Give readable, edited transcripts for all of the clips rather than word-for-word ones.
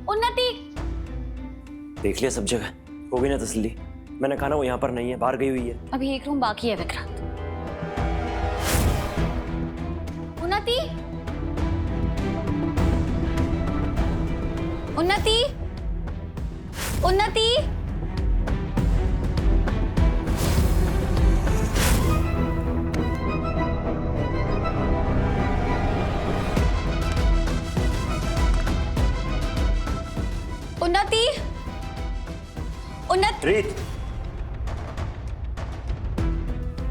उन्नति। देख लिया सब जगह, हो गई ना तसल्ली? मैंने कहा ना वो यहाँ पर नहीं है, बाहर गई हुई है। अभी एक रूम बाकी है विक्रांत। उन्नति, उन्नति, उन्नति। उन्नति, उन्नति। रीत,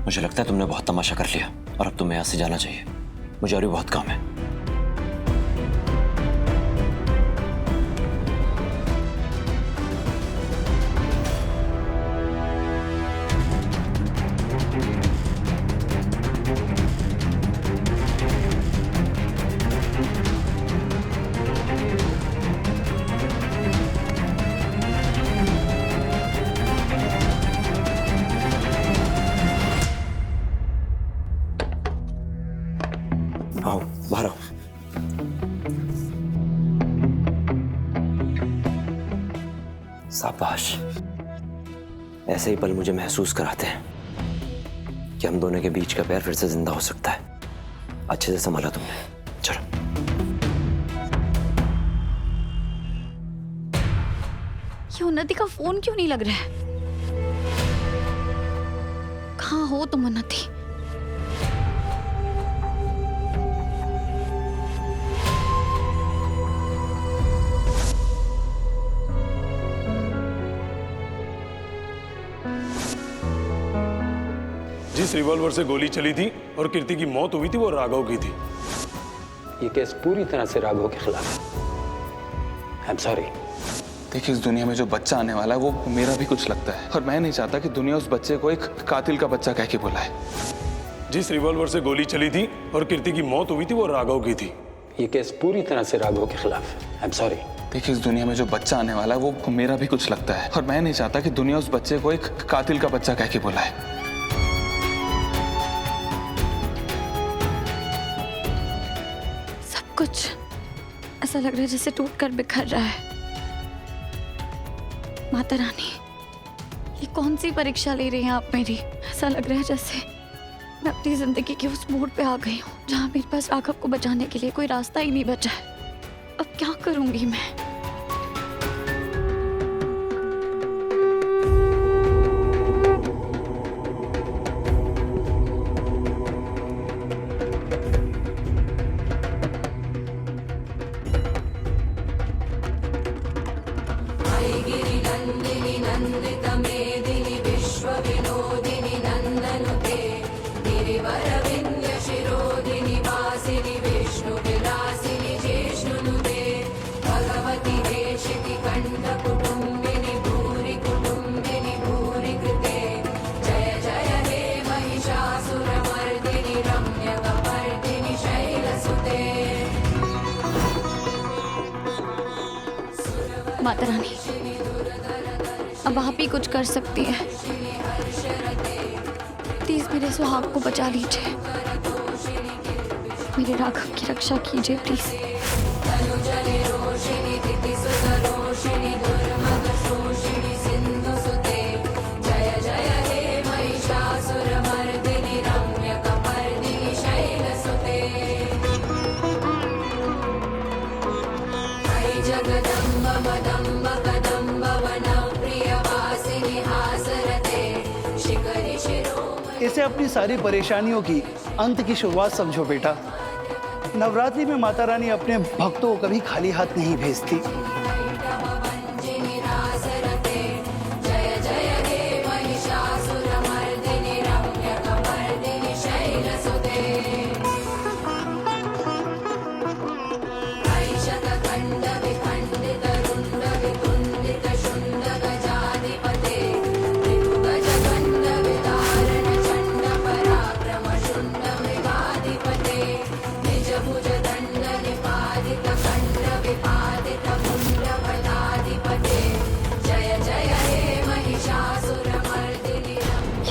मुझे लगता है तुमने बहुत तमाशा कर लिया और अब तुम्हें यहाँ से जाना चाहिए। मुझे और भी बहुत काम है। आओ बाहर आओ। शाबाश, ऐसे ही पल मुझे महसूस कराते हैं कि हम दोनों के बीच का प्यार फिर से जिंदा हो सकता है। अच्छे से संभाला तुमने। चलो। ये उन्नति का फोन क्यों नहीं लग रहा है? कहाँ हो तुम उन्नति? जिस रिवॉल्वर से गोली चली थी और कीर्ति की मौत हुई थी वो राघव की थी। ये केस पूरी तरह से राघव के खिलाफ है। I am sorry. देखिए, इस दुनिया में जो बच्चा आने वाला है वो मेरा भी कुछ लगता है, और मैं नहीं चाहता कि दुनिया उस बच्चे को एक कातिल का बच्चा कह के बुलाए। जिस रिवॉल्वर से गोली चली थी और कीर्ति की मौत हुई थी वो राघव की थी। ये केस पूरी तरह से राघव के खिलाफ है। I am sorry. देखिए, इस दुनिया में जो बच्चा आने वाला है वो मेरा भी कुछ लगता है, और मैं नहीं चाहता कि दुनिया उस बच्चे को एक कातिल का बच्चा कह के बुलाए। कुछ ऐसा लग रहा है जैसे टूटकर बिखर रहा है। माता रानी, ये कौन सी परीक्षा ले रही हैं आप मेरी? ऐसा लग रहा है जैसे मैं अपनी जिंदगी के उस मोड़ पे आ गई हूँ जहाँ मेरे पास राघव को बचाने के लिए कोई रास्ता ही नहीं बचा है। अब क्या करूंगी मैं? माता रानी, अब आप ही कुछ कर सकती हैं। प्लीज मेरे सुहाग को बचा लीजिए, मेरे राघव की रक्षा कीजिए प्लीज। इसे अपनी सारी परेशानियों की अंत की शुरुआत समझो बेटा। नवरात्रि में माता रानी अपने भक्तों को कभी खाली हाथ नहीं भेजती।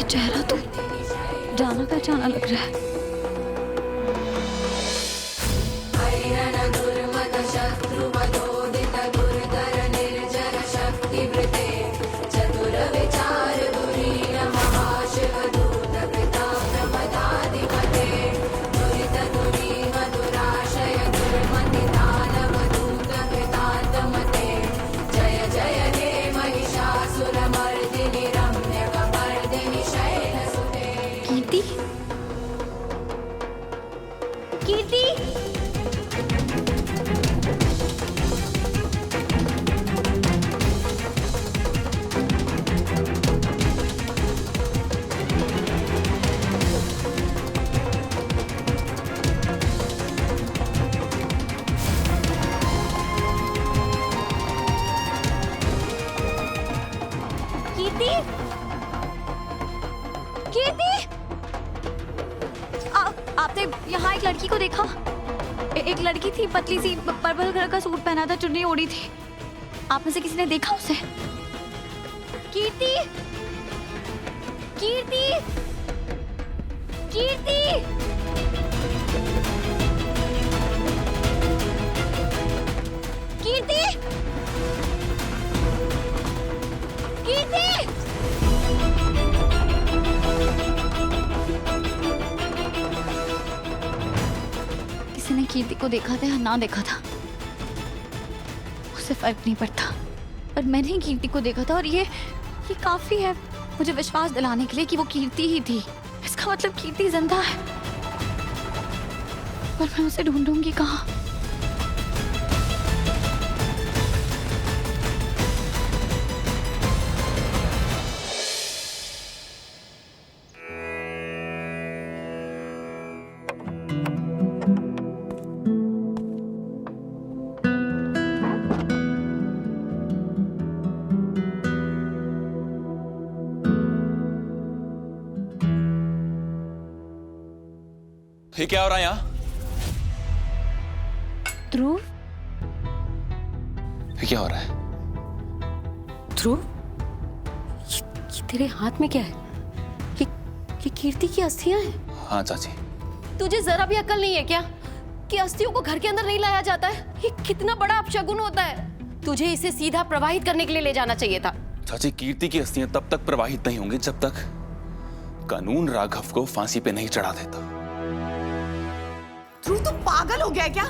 चेहरा तो जाना पहचाना लग रहा है। लड़की थी, पतली सी, पर्पल कलर का सूट पहना था, चुन्नी ओढ़ी थी। आप में से किसी ने देखा उसे? कीर्ति, कीर्ति, कीर्ति, कीर्ति, कीर्ति। किसी ने कीर्ति को देखा था या ना देखा था, उससे फर्क नहीं पड़ता, पर मैंने कीर्ति को देखा था और ये काफी है मुझे विश्वास दिलाने के लिए कि वो कीर्ति ही थी। इसका मतलब कीर्ति जिंदा है, पर मैं उसे ढूंढूंगी कहाँ? ये क्या हो रहा है यहाँ? ध्रुव, ये क्या हो रहा है? ध्रुव, ये तेरे हाथ में क्या है? ये कीर्ति की अस्थियां हैं। हाँ चाची। तुझे जरा भी अकल नहीं है क्या कि अस्थियों को घर के अंदर नहीं लाया जाता है? ये कितना बड़ा अपशगुन होता है। तुझे इसे सीधा प्रवाहित करने के लिए ले जाना चाहिए था। चाची, कीर्ति की अस्थियां तब तक प्रवाहित नहीं होंगी जब तक कानून राघव को फांसी पे नहीं चढ़ा देता। ध्रुव, तू पागल हो गया है क्या?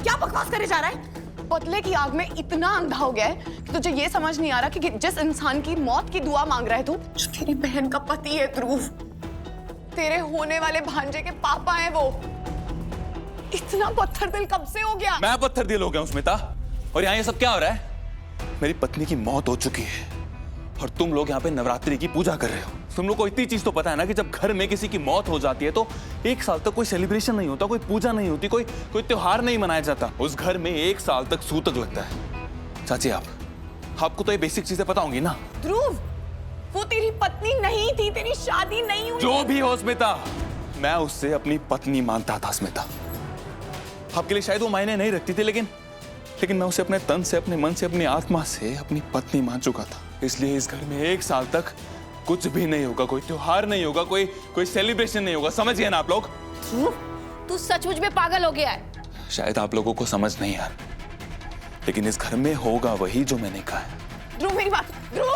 क्या बकवास करे जा रहा है? बदले की आग में इतना अंधा हो गया है कि तुझे ये समझ नहीं आ रहा कि जिस इंसान की मौत की दुआ मांग रहा है तू, जो तेरी बहन का पति है ध्रुव, तेरे होने वाले भांजे के पापा हैं वो। इतना पत्थर दिल कब से हो गया? मैं पत्थर दिल हो गया हूं स्मिता, और यहाँ ये सब क्या हो रहा है? मेरी पत्नी की मौत हो चुकी है और तुम लोग यहाँ पे नवरात्रि की पूजा कर रहे हो। तुम लोग को इतनी चीज तो पता है ना कि जब घर में किसी की मौत हो जाती है तो एक साल तक कोई सेलिब्रेशन नहीं होता, कोई पूजा नहीं होती, कोई त्योहार नहीं मनाया जाता। उस घर में एक साल तक सूतक लगता है। चाची, आपको तो ये बेसिक चीजें पता होंगी ना? ध्रुव, वो तेरी पत्नी नहीं थी, तेरी शादी नहीं हुई। जो भी हो स्मिता, मैं उससे अपनी पत्नी मानता था स्मिता। आपके लिए शायद वो मायने नहीं रखती थी, लेकिन मैं उसे अपने तन से, अपने मन से, अपनी आत्मा से अपनी पत्नी मान चुका था। इसलिए इस घर में एक साल तक कुछ भी नहीं होगा, कोई त्योहार नहीं होगा, कोई सेलिब्रेशन नहीं होगा। समझ गए ना आप लोग? तू सचमुच में पागल हो गया है। शायद आप लोगों को समझ नहीं आ रहा, लेकिन इस घर में होगा वही जो मैंने कहा है। ध्रुव, मेरी बात, ध्रुव,